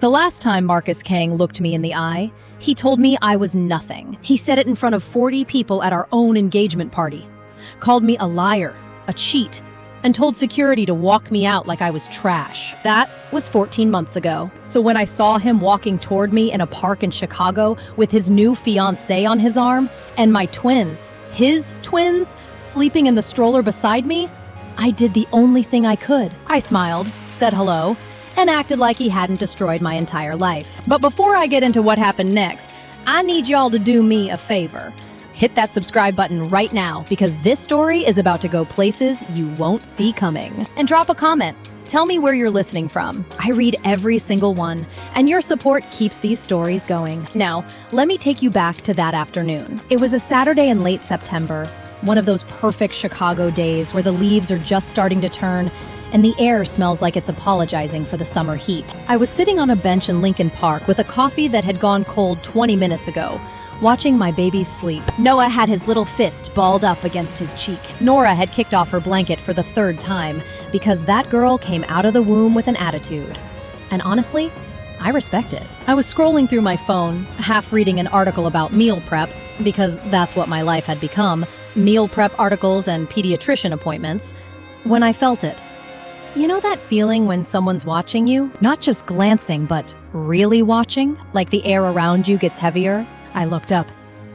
The last time Marcus Kang looked me in the eye, he told me I was nothing. He said it in front of 40 people at our own engagement party. Called me a liar, a cheat, and told security to walk me out like I was trash. That was 14 months ago. So when I saw him walking toward me in a park in Chicago with his new fiancé on his arm and my twins, his twins, sleeping in the stroller beside me, I did the only thing I could. I smiled, said hello, and acted like he hadn't destroyed my entire life. But before I get into what happened next, I need y'all to do me a favor. Hit that subscribe button right now because this story is about to go places you won't see coming. And drop a comment. Tell me where you're listening from. I read every single one, and your support keeps these stories going. Now, let me take you back to that afternoon. It was a Saturday in late September, one of those perfect Chicago days where the leaves are just starting to turn and the air smells like it's apologizing for the summer heat. I was sitting on a bench in Lincoln Park with a coffee that had gone cold 20 minutes ago, watching my babies sleep. Noah had his little fist balled up against his cheek. Nora had kicked off her blanket for the third time because that girl came out of the womb with an attitude. And honestly, I respect it. I was scrolling through my phone, half reading an article about meal prep, because that's what my life had become, meal prep articles and pediatrician appointments, when I felt it. You know that feeling when someone's watching you? Not just glancing, but really watching? Like the air around you gets heavier? I looked up,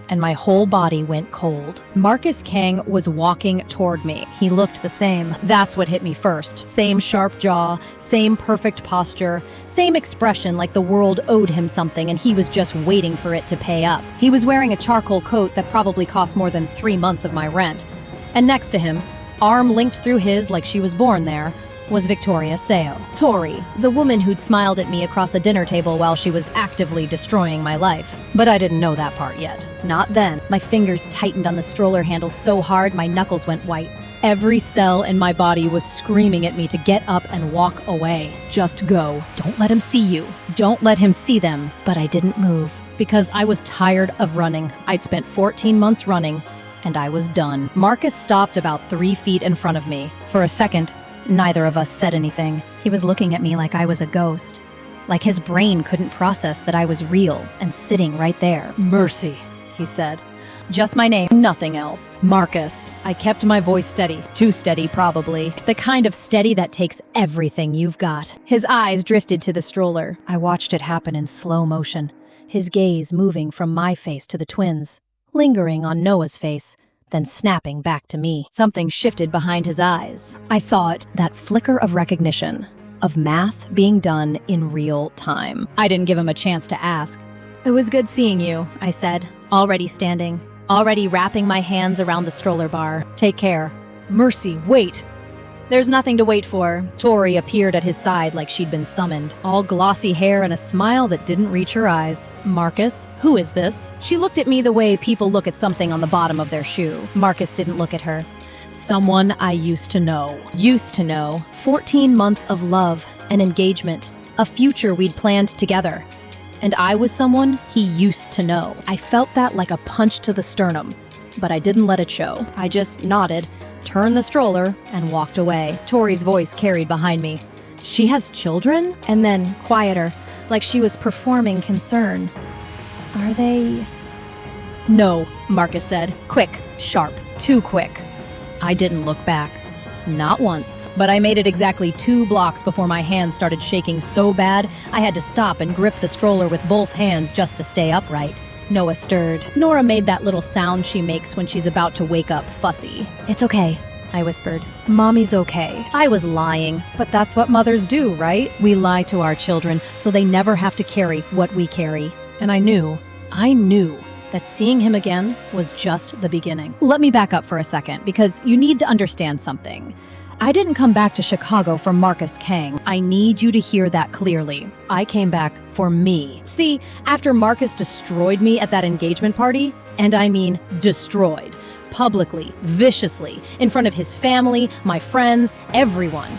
and my whole body went cold. Marcus Kang was walking toward me. He looked the same. That's what hit me first. Same sharp jaw, same perfect posture, same expression like the world owed him something and he was just waiting for it to pay up. He was wearing a charcoal coat that probably cost more than 3 months of my rent. And next to him, arm linked through his like she was born there, was Victoria Seo. Tori, the woman who'd smiled at me across a dinner table while she was actively destroying my life. But I didn't know that part yet. Not then. My fingers tightened on the stroller handle so hard my knuckles went white. Every cell in my body was screaming at me to get up and walk away. Just go. Don't let him see you. Don't let him see them. But I didn't move because I was tired of running. I'd spent 14 months running and I was done. Marcus stopped about 3 feet in front of me. For a second, neither of us said anything. He was looking at me like I was a ghost. Like his brain couldn't process that I was real and sitting right there. Mercy, he said. Just my name, nothing else. Marcus. I kept my voice steady. Too steady, probably. The kind of steady that takes everything you've got. His eyes drifted to the stroller. I watched it happen in slow motion. His gaze moving from my face to the twins, lingering on Noah's face, then snapping back to me. Something shifted behind his eyes. I saw it, that flicker of recognition, of math being done in real time. I didn't give him a chance to ask. It was good seeing you, I said, already standing, already wrapping my hands around the stroller bar. Take care. Mercy, wait. There's nothing to wait for. Tori appeared at his side like she'd been summoned, all glossy hair and a smile that didn't reach her eyes. Marcus, who is this? She looked at me the way people look at something on the bottom of their shoe. Marcus didn't look at her. Someone I used to know. 14 months of love, an engagement, a future we'd planned together. And I was someone he used to know. I felt that like a punch to the sternum, but I didn't let it show. I just nodded, turned the stroller, and walked away. Tori's voice carried behind me. She has children? And then, quieter, like she was performing concern. Are they? No, Marcus said. Quick, sharp, too quick. I didn't look back. Not once. But I made it exactly 2 blocks before my hands started shaking so bad I had to stop and grip the stroller with both hands just to stay upright. Noah stirred. Nora made that little sound she makes when she's about to wake up fussy. It's okay, I whispered. Mommy's okay. I was lying, but that's what mothers do, right? We lie to our children so they never have to carry what we carry. And I knew that seeing him again was just the beginning. Let me back up for a second because you need to understand something. I didn't come back to Chicago for Marcus Kang. I need you to hear that clearly. I came back for me. See, after Marcus destroyed me at that engagement party, and I mean destroyed, publicly, viciously, in front of his family, my friends, everyone,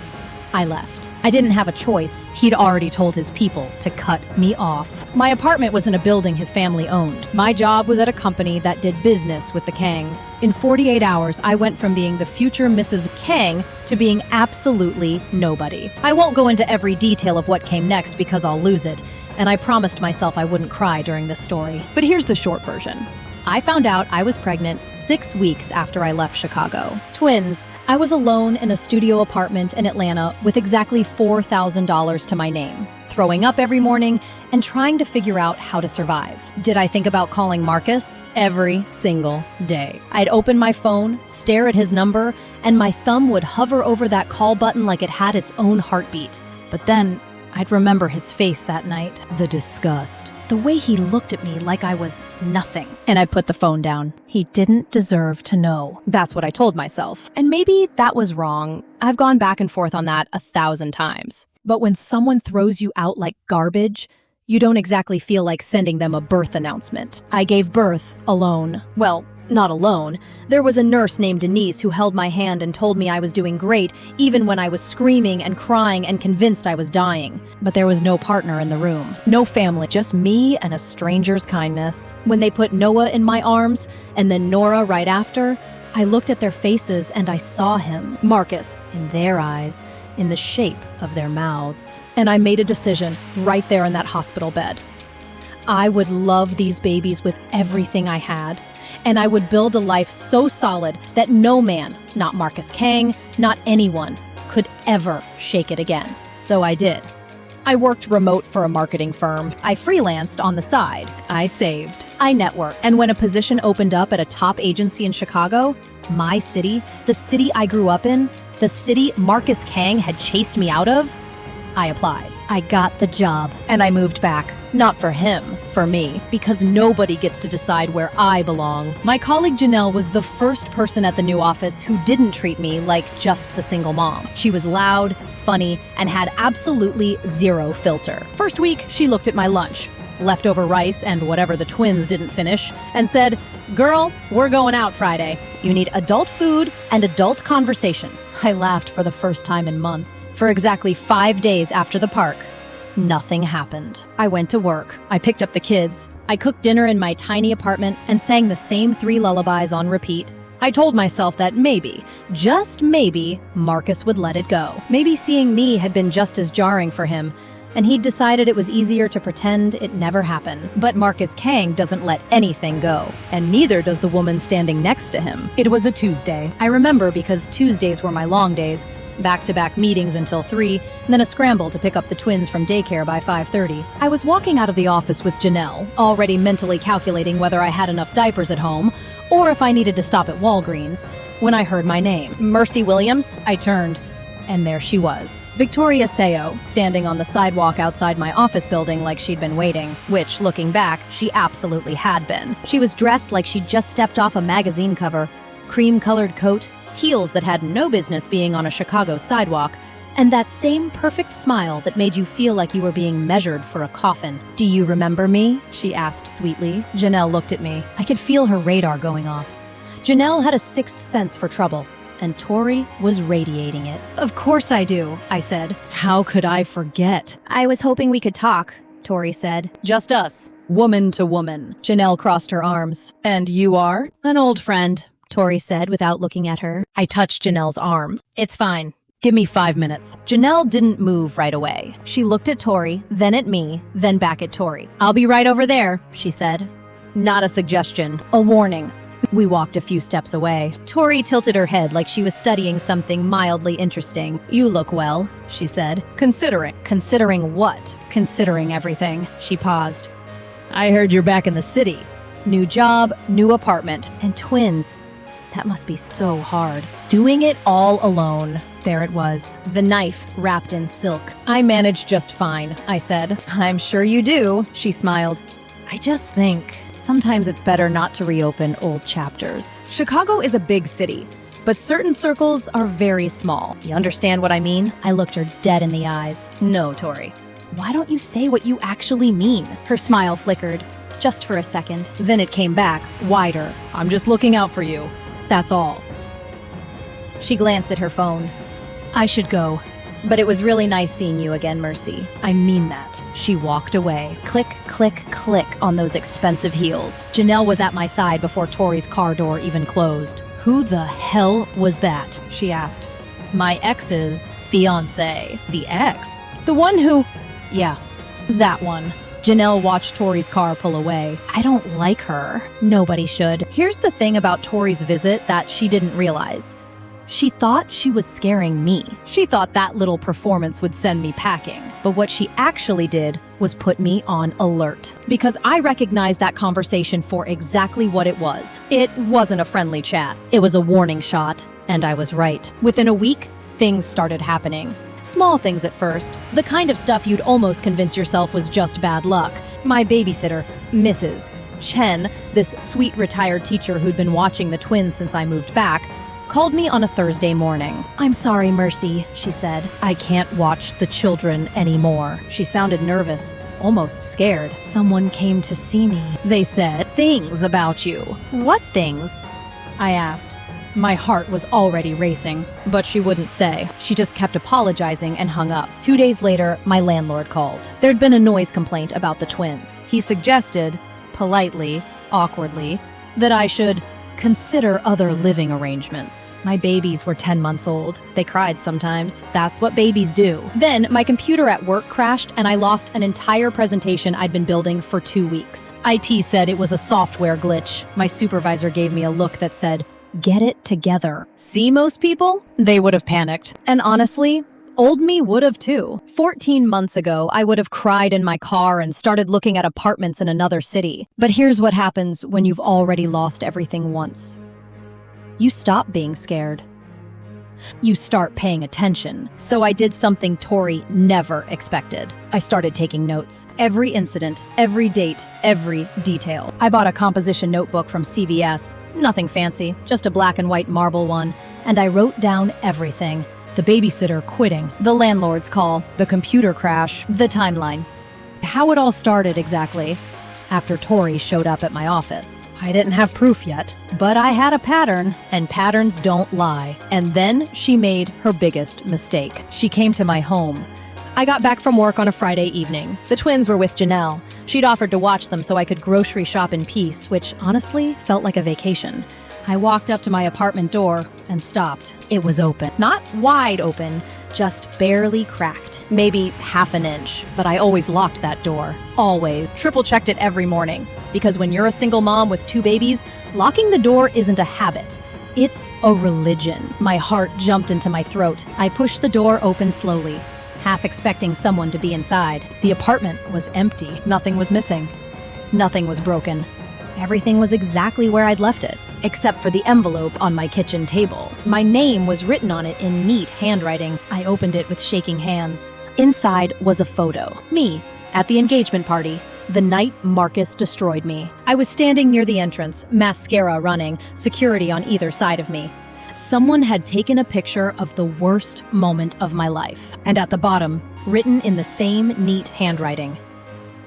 I left. I didn't have a choice. He'd already told his people to cut me off. My apartment was in a building his family owned. My job was at a company that did business with the Kangs. In 48 hours, I went from being the future Mrs. Kang to being absolutely nobody. I won't go into every detail of what came next because I'll lose it, and I promised myself I wouldn't cry during this story. But here's the short version. I found out I was pregnant 6 weeks after I left Chicago. Twins. I was alone in a studio apartment in Atlanta with exactly $4,000 to my name, throwing up every morning and trying to figure out how to survive. Did I think about calling Marcus? Every single day. I'd open my phone, stare at his number, and my thumb would hover over that call button like it had its own heartbeat. But then I'd remember his face that night. The disgust. The way he looked at me like I was nothing. And I put the phone down. He didn't deserve to know. That's what I told myself. And maybe that was wrong. I've gone back and forth on that 1,000 times. But when someone throws you out like garbage, you don't exactly feel like sending them a birth announcement. I gave birth alone. Well, not alone. There was a nurse named Denise who held my hand and told me I was doing great, even when I was screaming and crying and convinced I was dying. But there was no partner in the room. No family, just me and a stranger's kindness. When they put Noah in my arms, and then Nora right after, I looked at their faces and I saw him, Marcus, in their eyes, in the shape of their mouths. And I made a decision right there in that hospital bed. I would love these babies with everything I had. And I would build a life so solid that no man, not Marcus Kang, not anyone, could ever shake it again. So I did. I worked remote for a marketing firm. I freelanced on the side. I saved. I networked. And when a position opened up at a top agency in Chicago, my city, the city I grew up in, the city Marcus Kang had chased me out of, I applied. I got the job, and I moved back. Not for him, for me, because nobody gets to decide where I belong. My colleague Janelle was the first person at the new office who didn't treat me like just the single mom. She was loud, funny, and had absolutely zero filter. First week, she looked at my lunch, leftover rice and whatever the twins didn't finish, and said, "Girl, we're going out Friday. You need adult food and adult conversation." I laughed for the first time in months. For exactly 5 days after the park, nothing happened. I went to work. I picked up the kids. I cooked dinner in my tiny apartment and sang the same 3 lullabies on repeat. I told myself that maybe, just maybe, Marcus would let it go. Maybe seeing me had been just as jarring for him, and he'd decided it was easier to pretend it never happened. But Marcus Kang doesn't let anything go, and neither does the woman standing next to him. It was a Tuesday. I remember because Tuesdays were my long days, back-to-back meetings until 3, then a scramble to pick up the twins from daycare by 5:30. I was walking out of the office with Janelle, already mentally calculating whether I had enough diapers at home, or if I needed to stop at Walgreens, when I heard my name. Mercy Williams? I turned. And there she was, Victoria Seo, standing on the sidewalk outside my office building like she'd been waiting, which, looking back, she absolutely had been. She was dressed like she'd just stepped off a magazine cover, cream-colored coat, heels that had no business being on a Chicago sidewalk, and that same perfect smile that made you feel like you were being measured for a coffin. "Do you remember me?" she asked sweetly. Janelle looked at me. I could feel her radar going off. Janelle had a sixth sense for trouble, and Tori was radiating it. "Of course I do," I said. "How could I forget?" "I was hoping we could talk," Tori said. "Just us, woman to woman." Janelle crossed her arms. "And you are?" "An old friend," Tori said without looking at her. I touched Janelle's arm. "It's fine. Give me 5 minutes." Janelle didn't move right away. She looked at Tori, then at me, then back at Tori. "I'll be right over there," she said. Not a suggestion, a warning. We walked a few steps away. Tori tilted her head like she was studying something mildly interesting. "You look well," she said. "Considering." "Considering what?" "Considering everything." She paused. "I heard you're back in the city. New job, new apartment, and twins. That must be so hard. Doing it all alone." There it was, the knife wrapped in silk. "I manage just fine," I said. "I'm sure you do," she smiled. "I just think sometimes it's better not to reopen old chapters. Chicago is a big city, but certain circles are very small. You understand what I mean?" I looked her dead in the eyes. "No, Tori. Why don't you say what you actually mean?" Her smile flickered, just for a second. Then it came back, wider. "I'm just looking out for you. That's all." She glanced at her phone. "I should go. But it was really nice seeing you again, Mercy. I mean that. She walked away. Click, click, click on those expensive heels. Janelle was at my side before Tori's car door even closed. Who the hell was that? She asked. My ex's fiancé. The ex? The one who... Yeah, that one. Janelle watched Tori's car pull away. I don't like her. Nobody should. Here's the thing about Tori's visit that she didn't realize. She thought she was scaring me. She thought that little performance would send me packing. But what she actually did was put me on alert. Because I recognized that conversation for exactly what it was. It wasn't a friendly chat. It was a warning shot. And I was right. Within a week, things started happening. Small things at first. The kind of stuff you'd almost convince yourself was just bad luck. My babysitter, Mrs. Chen, this sweet retired teacher who'd been watching the twins since I moved back, called me on a Thursday morning. I'm sorry, Mercy, she said. I can't watch the children anymore. She sounded nervous, almost scared. Someone came to see me. They said things about you. What things? I asked. My heart was already racing, but she wouldn't say. She just kept apologizing and hung up. 2 days later, my landlord called. There'd been a noise complaint about the twins. He suggested, politely, awkwardly, that I should consider other living arrangements. My babies were 10 months old. They cried sometimes. That's what babies do. Then my computer at work crashed and I lost an entire presentation I'd been building for 2 weeks. IT said it was a software glitch. My supervisor gave me a look that said, "Get it together." See most people? They would have panicked. And honestly, old me would have too. 14 months ago, I would have cried in my car and started looking at apartments in another city. But here's what happens when you've already lost everything once. You stop being scared. You start paying attention. So I did something Tori never expected. I started taking notes. Every incident, every date, every detail. I bought a composition notebook from CVS. Nothing fancy, just a black and white marble one. And I wrote down everything. The babysitter quitting, the landlord's call, the computer crash, the timeline. How it all started exactly. After Tori showed up at my office. I didn't have proof yet, but I had a pattern, and patterns don't lie. And then she made her biggest mistake. She came to my home. I got back from work on a Friday evening. The twins were with Janelle. She'd offered to watch them so I could grocery shop in peace, which honestly felt like a vacation. I walked up to my apartment door and stopped. It was open. Not wide open, just barely cracked. Maybe half an inch. But I always locked that door. Always. Triple-checked it every morning. Because when you're a single mom with 2 babies, locking the door isn't a habit. It's a religion. My heart jumped into my throat. I pushed the door open slowly, half expecting someone to be inside. The apartment was empty. Nothing was missing. Nothing was broken. Everything was exactly where I'd left it, except for the envelope on my kitchen table. My name was written on it in neat handwriting. I opened it with shaking hands. Inside was a photo. Me, at the engagement party, the night Marcus destroyed me. I was standing near the entrance, mascara running, security on either side of me. Someone had taken a picture of the worst moment of my life. And at the bottom, written in the same neat handwriting,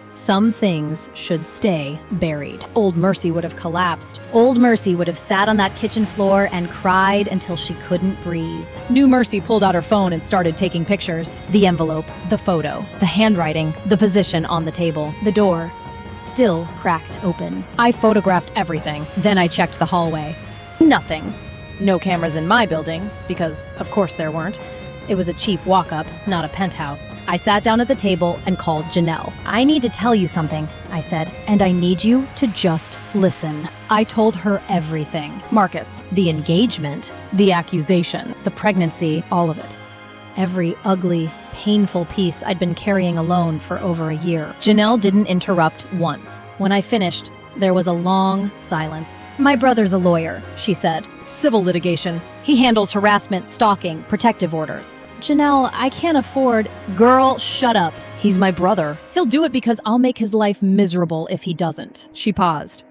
"Some things should stay buried." Old Mercy would have collapsed. Old Mercy would have sat on that kitchen floor and cried until she couldn't breathe. New Mercy pulled out her phone and started taking pictures. The envelope, the photo, the handwriting, the position on the table, the door, still cracked open. I photographed everything. Then I checked the hallway. Nothing. No cameras in my building, because of course there weren't. It was a cheap walk-up, not a penthouse. I sat down at the table and called Janelle. "I need to tell you something," I said, "and I need you to just listen." I told her everything. Marcus, the engagement, the accusation, the pregnancy, all of it. Every ugly, painful piece I'd been carrying alone for over a year. Janelle didn't interrupt once. When I finished, there was a long silence. "My brother's a lawyer," she said. "Civil litigation. He handles harassment, stalking, protective orders." "Janelle, I can't afford—" "Girl, shut up. He's my brother. He'll do it because I'll make his life miserable if he doesn't." She paused.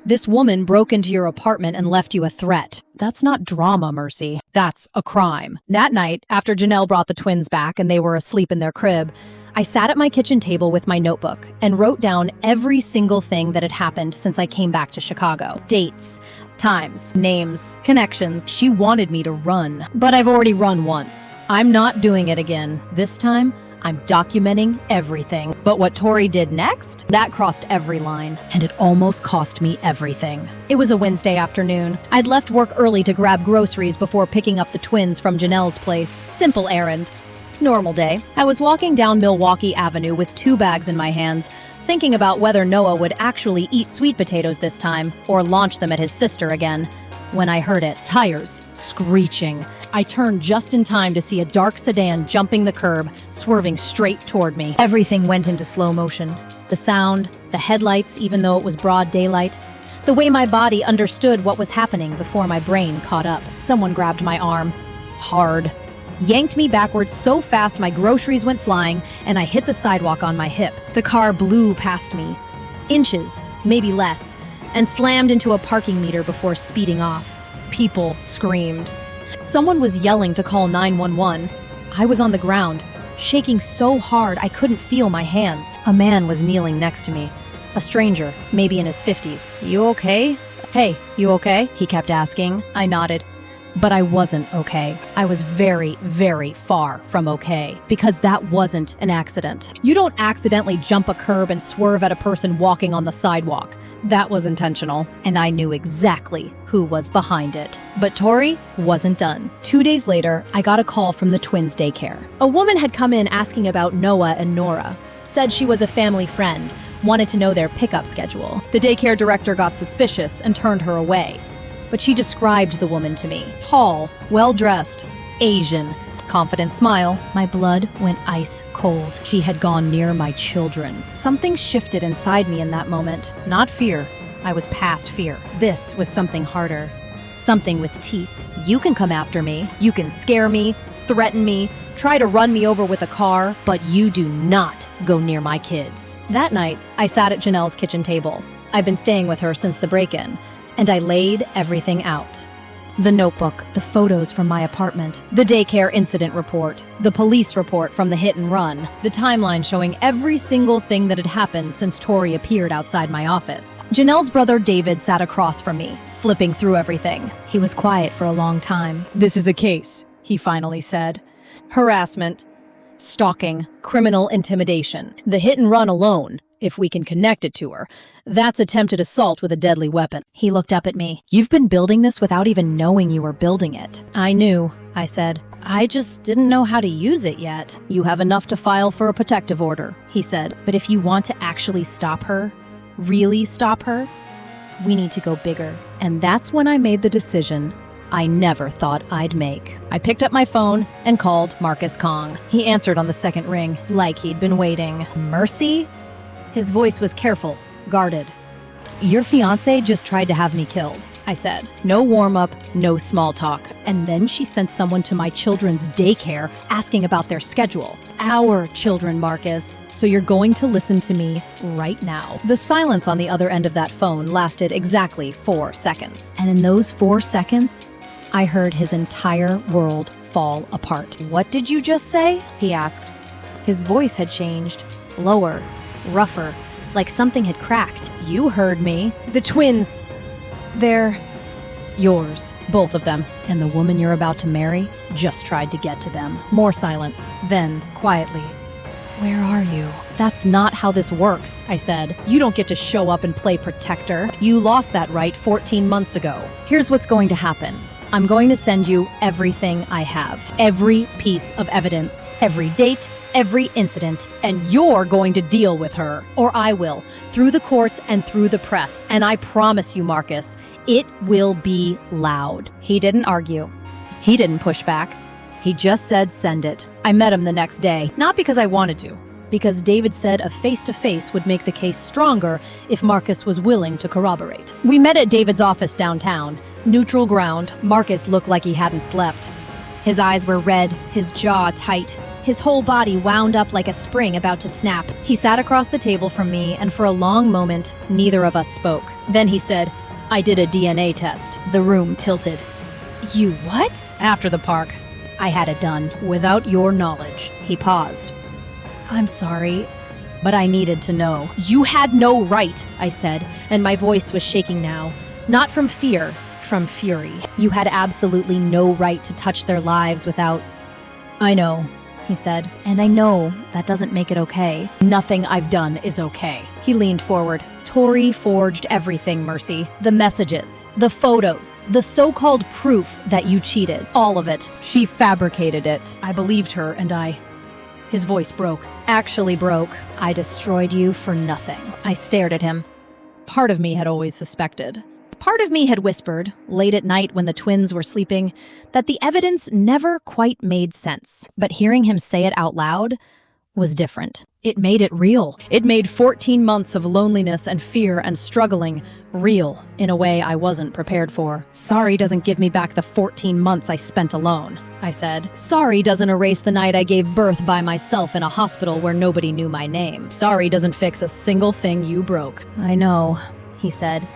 "This woman broke into your apartment and left you a threat. That's not drama, Mercy. That's a crime. That night, after Janelle brought the twins back and they were asleep in their crib, I sat at my kitchen table with my notebook and wrote down every single thing that had happened since I came back to Chicago. Dates, times, names, connections. She wanted me to run, but I've already run once. I'm not doing it again. This time, I'm documenting everything. But what Tori did next? That crossed every line, and it almost cost me everything. It was a Wednesday afternoon. I'd left work early to grab groceries before picking up the twins from Janelle's place. Simple errand. Normal day. I was walking down Milwaukee Avenue with 2 bags in my hands, thinking about whether Noah would actually eat sweet potatoes this time or launch them at his sister again. When I heard it, tires screeching. I turned just in time to see a dark sedan jumping the curb, swerving straight toward me. Everything went into slow motion. The sound, the headlights, even though it was broad daylight. The way my body understood what was happening before my brain caught up. Someone grabbed my arm. Hard. Yanked me backwards so fast my groceries went flying and I hit the sidewalk on my hip. The car blew past me. Inches, maybe less, and slammed into a parking meter before speeding off. People screamed. Someone was yelling to call 911. I was on the ground, shaking so hard I couldn't feel my hands. A man was kneeling next to me. A stranger, maybe in his 50s. "You okay?" "Hey, you okay?" he kept asking. I nodded. But I wasn't okay. I was very, very far from okay, because that wasn't an accident. You don't accidentally jump a curb and swerve at a person walking on the sidewalk. That was intentional, and I knew exactly who was behind it. But Tori wasn't done. 2 days later, I got a call from the twins' daycare. A woman had come in asking about Noah and Nora. Said she was a family friend, wanted to know their pickup schedule. The daycare director got suspicious and turned her away. But she described the woman to me. Tall, well-dressed, Asian, confident smile. My blood went ice cold. She had gone near my children. Something shifted inside me in that moment. Not fear. I was past fear. This was something harder. Something with teeth. You can come after me. You can scare me, threaten me, try to run me over with a car, but you do not go near my kids. That night, I sat at Janelle's kitchen table. I've been staying with her since the break-in. And I laid everything out. The notebook, the photos from my apartment, the daycare incident report, the police report from the hit and run, the timeline showing every single thing that had happened since Tori appeared outside my office. Janelle's brother David sat across from me, flipping through everything. He was quiet for a long time. "This is a case," he finally said. "Harassment, stalking, criminal intimidation. The hit and run alone, if we can connect it to her, that's attempted assault with a deadly weapon." He looked up at me. "You've been building this without even knowing you were building it." "I knew," I said. "I just didn't know how to use it yet." "You have enough to file for a protective order," he said. "But if you want to actually stop her, really stop her, we need to go bigger." And that's when I made the decision I never thought I'd make. I picked up my phone and called Marcus Kong. He answered on the second ring, like he'd been waiting. "Mercy?" His voice was careful, guarded. "Your fiancé just tried to have me killed," I said. No warm-up, no small talk. And then she sent someone to my children's daycare asking about their schedule. Our children, Marcus. So you're going to listen to me right now. The silence on the other end of that phone lasted exactly 4 seconds. And in those 4 seconds, I heard his entire world fall apart. "What did you just say?" he asked. His voice had changed, lower, rougher, like something had cracked. "You heard me. The twins, they're yours, both of them. And the woman you're about to marry just tried to get to them." More silence. Then, quietly, "Where are you?" "That's not how this works," I said. "You don't get to show up and play protector. You lost that right 14 months ago. Here's what's going to happen. I'm going to send you everything I have. Every piece of evidence. Every date, every incident. And you're going to deal with her. Or I will. Through the courts and through the press. And I promise you, Marcus, it will be loud." He didn't argue. He didn't push back. He just said send it. I met him the next day. Not because I wanted to. Because David said a face-to-face would make the case stronger if Marcus was willing to corroborate. We met at David's office downtown. Neutral ground. Marcus looked like he hadn't slept. His eyes were red, his jaw tight, his whole body wound up like a spring about to snap. He sat across the table from me, and for a long moment, neither of us spoke. Then he said, "I did a DNA test." The room tilted. You what? After the park. I had it done, without your knowledge. He paused. I'm sorry, but I needed to know. You had no right, I said, and my voice was shaking now. Not from fear, from fury. You had absolutely no right to touch their lives without. I know, he said, and I know that doesn't make it okay. Nothing I've done is okay. He leaned forward. Tori forged everything, Mercy. The messages, the photos, the so-called proof that you cheated. All of it. She fabricated it. I believed her, and His voice broke. Actually broke. I destroyed you for nothing. I stared at him. Part of me had always suspected. Part of me had whispered, late at night when the twins were sleeping, that the evidence never quite made sense. But hearing him say it out loud was different. It made it real. It made 14 months of loneliness and fear and struggling real in a way I wasn't prepared for. Sorry doesn't give me back the 14 months I spent alone, I said. Sorry doesn't erase the night I gave birth by myself in a hospital where nobody knew my name. Sorry doesn't fix a single thing you broke. I know, he said.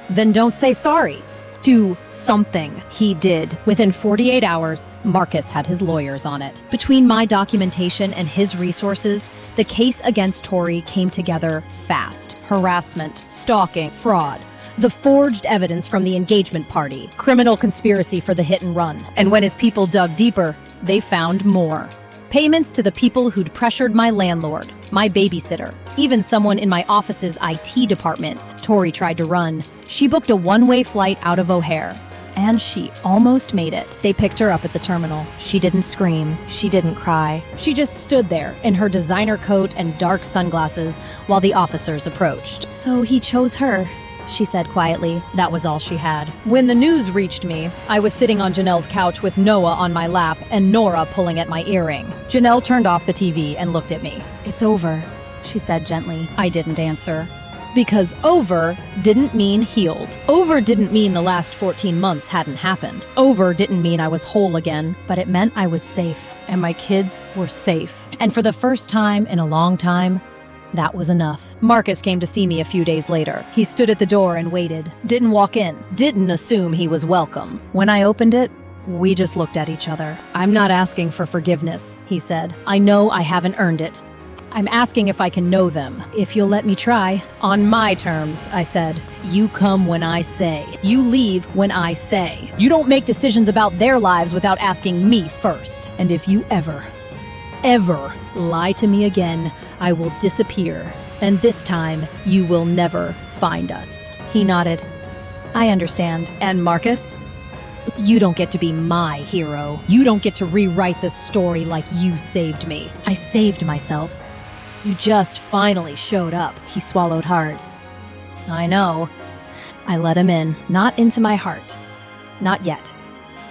Then don't say sorry. Do something. He did. Within 48 hours, Marcus had his lawyers on it. Between my documentation and his resources, the case against Tori came together fast. Harassment, stalking, fraud, the forged evidence from the engagement party, criminal conspiracy for the hit and run. And when his people dug deeper, they found more. Payments to the people who'd pressured my landlord, my babysitter, even someone in my office's IT departments Tori tried to run. She booked a one-way flight out of O'Hare, and she almost made it. They picked her up at the terminal. She didn't scream. She didn't cry. She just stood there in her designer coat and dark sunglasses while the officers approached. So he chose her, she said quietly. That was all she had. When the news reached me, I was sitting on Janelle's couch with Noah on my lap and Nora pulling at my earring. Janelle turned off the TV and looked at me. It's over, she said gently. I didn't answer. Because over didn't mean healed. Over didn't mean the last 14 months hadn't happened. Over didn't mean I was whole again, but it meant I was safe, and my kids were safe. And for the first time in a long time, that was enough. Marcus came to see me a few days later. He stood at the door and waited. Didn't walk in. Didn't assume he was welcome. When I opened it, we just looked at each other. I'm not asking for forgiveness, he said. I know I haven't earned it. I'm asking if I can know them, if you'll let me try. On my terms, I said. You come when I say. You leave when I say. You don't make decisions about their lives without asking me first. And if you ever lie to me again, I will disappear. And this time, you will never find us. He nodded. I understand. And Marcus? You don't get to be my hero. You don't get to rewrite this story like you saved me. I saved myself. You just finally showed up. He swallowed hard. I know. I let him in, not into my heart. Not yet.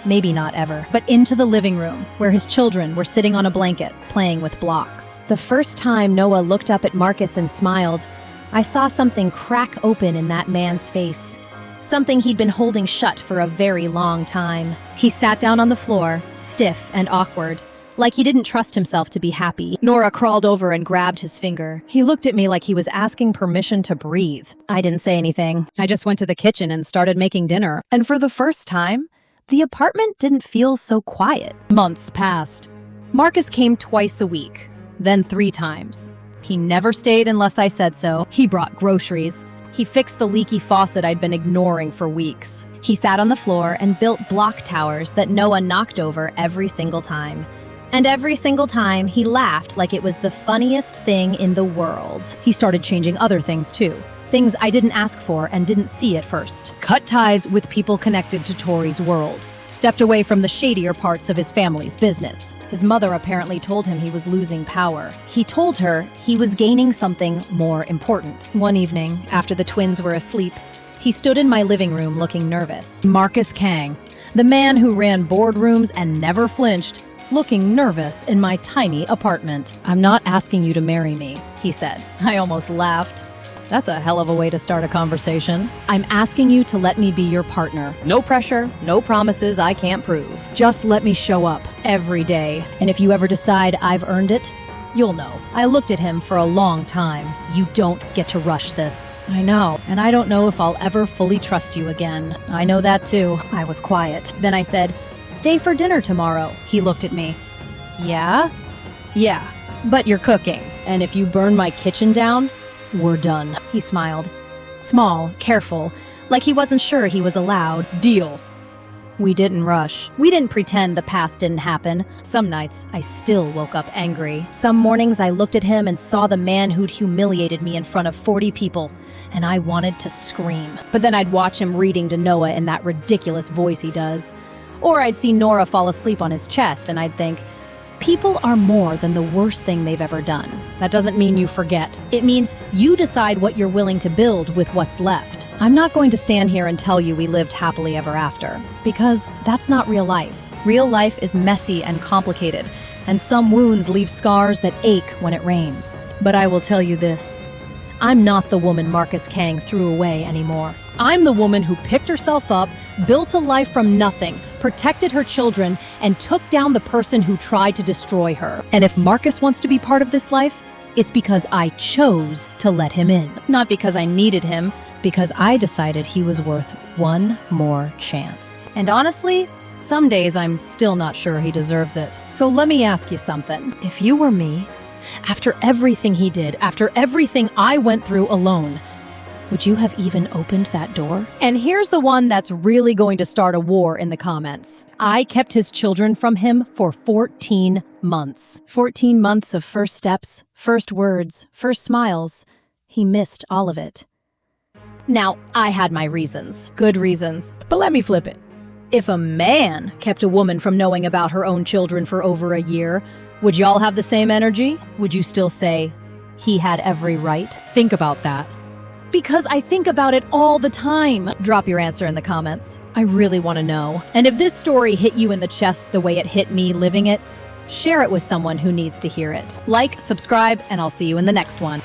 Maybe not ever. But into the living room, where his children were sitting on a blanket, playing with blocks. The first time Noah looked up at Marcus and smiled, I saw something crack open in that man's face. Something he'd been holding shut for a very long time. He sat down on the floor, stiff and awkward. Like he didn't trust himself to be happy. Nora crawled over and grabbed his finger. He looked at me like he was asking permission to breathe. I didn't say anything. I just went to the kitchen and started making dinner. And for the first time, the apartment didn't feel so quiet. Months passed. Marcus came twice a week, then 3 times. He never stayed unless I said so. He brought groceries. He fixed the leaky faucet I'd been ignoring for weeks. He sat on the floor and built block towers that Noah knocked over every single time. And every single time, he laughed like it was the funniest thing in the world. He started changing other things too. Things I didn't ask for and didn't see at first. Cut ties with people connected to Tori's world. Stepped away from the shadier parts of his family's business. His mother apparently told him he was losing power. He told her he was gaining something more important. One evening, after the twins were asleep, he stood in my living room looking nervous. Marcus Kang, the man who ran boardrooms and never flinched, looking nervous in my tiny apartment. I'm not asking you to marry me, he said. I almost laughed. That's a hell of a way to start a conversation. I'm asking you to let me be your partner. No pressure, no promises I can't prove. Just let me show up every day. And if you ever decide I've earned it, You'll know. I looked at him for a long time. You don't get to rush this. I know, and I don't know if I'll ever fully trust you again. I know that too. I was quiet. Then I said, "Stay for dinner tomorrow." He looked at me. Yeah? Yeah, but you're cooking. And if you burn my kitchen down, we're done. He smiled. Small, careful, like he wasn't sure he was allowed. Deal. We didn't rush. We didn't pretend the past didn't happen. Some nights, I still woke up angry. Some mornings, I looked at him and saw the man who'd humiliated me in front of 40 people, and I wanted to scream. But then I'd watch him reading to Noah in that ridiculous voice he does. Or I'd see Nora fall asleep on his chest, and I'd think, people are more than the worst thing they've ever done. That doesn't mean you forget. It means you decide what you're willing to build with what's left. I'm not going to stand here and tell you we lived happily ever after, because that's not real life. Real life is messy and complicated, and some wounds leave scars that ache when it rains. But I will tell you this. I'm not the woman Marcus Kang threw away anymore. I'm the woman who picked herself up, built a life from nothing, protected her children, and took down the person who tried to destroy her. And if Marcus wants to be part of this life, it's because I chose to let him in. Not because I needed him, because I decided he was worth one more chance. And honestly, some days I'm still not sure he deserves it. So let me ask you something. If you were me, after everything he did, after everything I went through alone, would you have even opened that door? And here's the one that's really going to start a war in the comments. I kept his children from him for 14 months. 14 months of first steps, first words, first smiles. He missed all of it. Now, I had my reasons. Good reasons. But let me flip it. If a man kept a woman from knowing about her own children for over a year, would y'all have the same energy? Would you still say, he had every right? Think about that. Because I think about it all the time. Drop your answer in the comments. I really want to know. And if this story hit you in the chest the way it hit me living it, share it with someone who needs to hear it. Like, subscribe, and I'll see you in the next one.